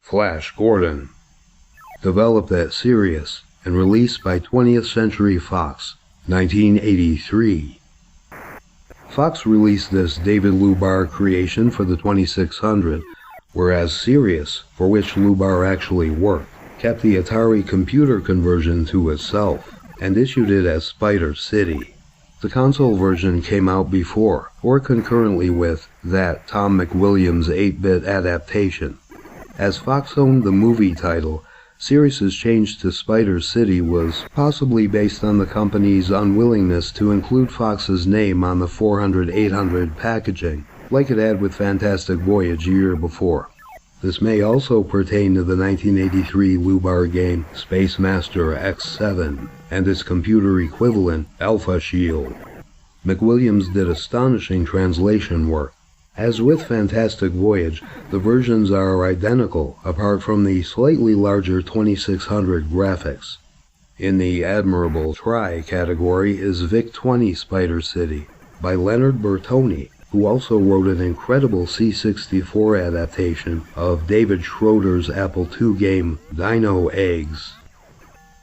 Flash Gordon. Developed at Sirius and released by 20th Century Fox, 1983. Fox released this David Lubar creation for the 2600, whereas Sirius, for which Lubar actually worked, kept the Atari computer conversion to itself and issued it as Spider City. The console version came out before, or concurrently with, that Tom McWilliams 8-bit adaptation. As Fox owned the movie title, Sirius's change to Spider City was possibly based on the company's unwillingness to include Fox's name on the 400-800 packaging, like it had with Fantastic Voyage a year before. This may also pertain to the 1983 Lubar game Space Master X7 and its computer equivalent Alpha Shield. McWilliams did astonishing translation work. As with Fantastic Voyage, the versions are identical apart from the slightly larger 2600 graphics. In the Admirable Try category is Vic-20 Spider City by Leonard Bertoni, who also wrote an incredible C64 adaptation of David Schroeder's Apple II game Dino Eggs.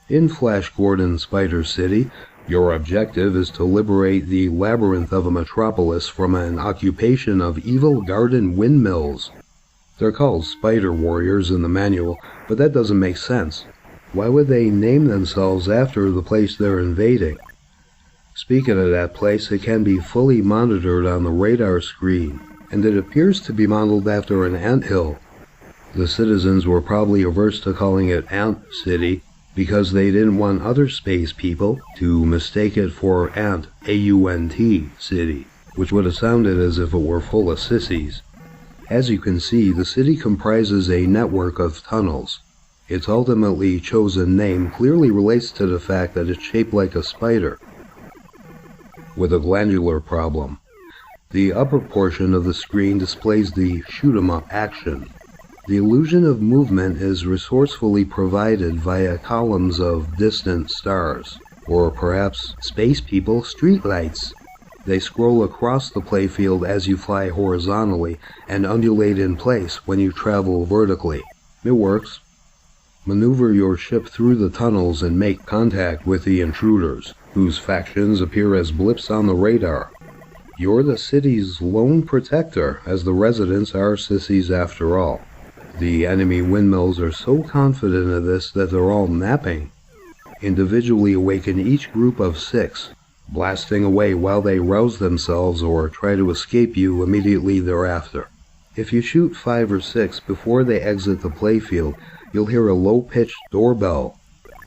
In Flash Gordon Spider City, your objective is to liberate the labyrinth of a metropolis from an occupation of evil garden windmills. They're called Spider Warriors in the manual, but that doesn't make sense. Why would they name themselves after the place they're invading? Speaking of that place, it can be fully monitored on the radar screen, and it appears to be modeled after an anthill. The citizens were probably averse to calling it Ant City, because they didn't want other space people to mistake it for Ant, A-U-N-T, City, which would have sounded as if it were full of sissies. As you can see, the city comprises a network of tunnels. Its ultimately chosen name clearly relates to the fact that it's shaped like a spider, with a glandular problem. The upper portion of the screen displays the shoot-'em-up action. The illusion of movement is resourcefully provided via columns of distant stars, or perhaps space people streetlights. They scroll across the playfield as you fly horizontally and undulate in place when you travel vertically. It works. Maneuver your ship through the tunnels and make contact with the intruders, whose factions appear as blips on the radar. You're the city's lone protector, as the residents are sissies after all. The enemy windmills are so confident of this that they're all napping. Individually awaken each group of 6, blasting away while they rouse themselves or try to escape you immediately thereafter. If you shoot 5 or 6 before they exit the playfield, you'll hear a low-pitched doorbell.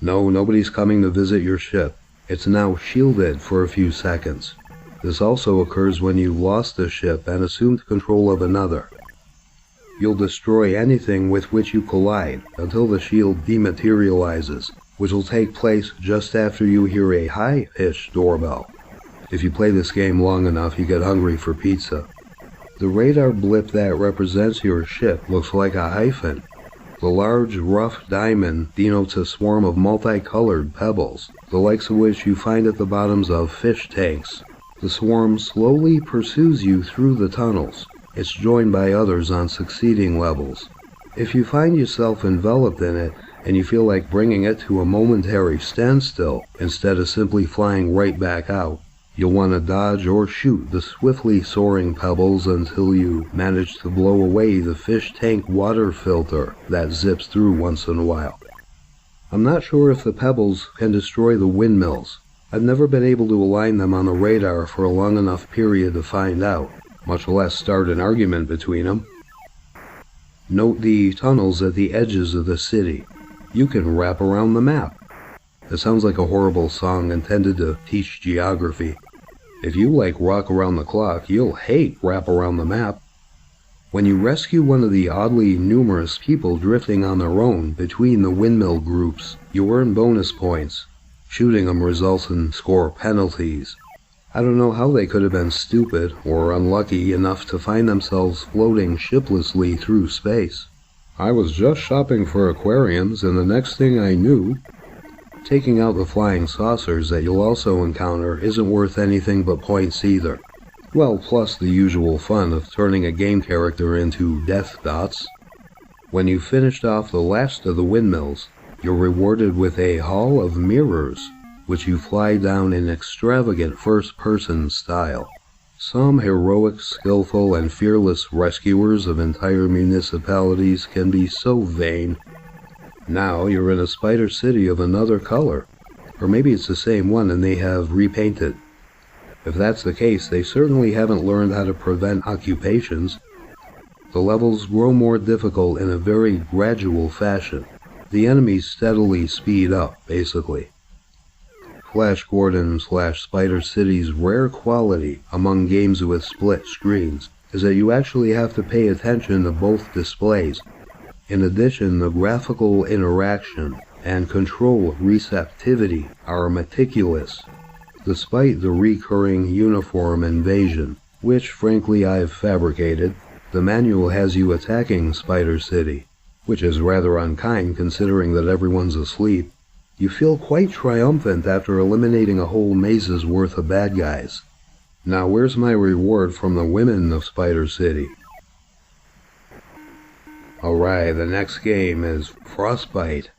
No, nobody's coming to visit your ship. It's now shielded for a few seconds. This also occurs when you've lost a ship and assumed control of another. You'll destroy anything with which you collide until the shield dematerializes, which will take place just after you hear a high-pitched doorbell. If you play this game long enough, you get hungry for pizza. The radar blip that represents your ship looks like a hyphen. The large, rough diamond denotes a swarm of multicolored pebbles, the likes of which you find at the bottoms of fish tanks. The swarm slowly pursues you through the tunnels. It's joined by others on succeeding levels. If you find yourself enveloped in it, and you feel like bringing it to a momentary standstill instead of simply flying right back out, you'll want to dodge or shoot the swiftly soaring pebbles until you manage to blow away the fish tank water filter that zips through once in a while. I'm not sure if the pebbles can destroy the windmills. I've never been able to align them on the radar for a long enough period to find out, much less start an argument between them. Note the tunnels at the edges of the city. You can wrap around the map. It sounds like a horrible song intended to teach geography. If you like Rock Around the Clock, you'll hate Wrap Around the Map. When you rescue one of the oddly numerous people drifting on their own between the windmill groups, you earn bonus points. Shooting them results in score penalties. I don't know how they could have been stupid or unlucky enough to find themselves floating shiplessly through space. I was just shopping for aquariums, and the next thing I knew, taking out the flying saucers that you'll also encounter isn't worth anything but points either. Well, plus the usual fun of turning a game character into death dots. When you've finished off the last of the windmills, you're rewarded with a hall of mirrors, which you fly down in extravagant first-person style. Some heroic, skillful, and fearless rescuers of entire municipalities can be so vain. Now you're in a spider city of another color, or maybe it's the same one and they have repainted. If that's the case, they certainly haven't learned how to prevent occupations. The levels grow more difficult in a very gradual fashion. The enemies steadily speed up, basically. Flash Gordon/Spider City's rare quality among games with split screens is that you actually have to pay attention to both displays. In addition, the graphical interaction and control receptivity are meticulous, despite the recurring uniform invasion, which frankly I've fabricated. The manual has you attacking Spider City, which is rather unkind considering that everyone's asleep. You feel quite triumphant after eliminating a whole maze's worth of bad guys. Now where's my reward from the women of Spider City? Alright, the next game is Frostbite.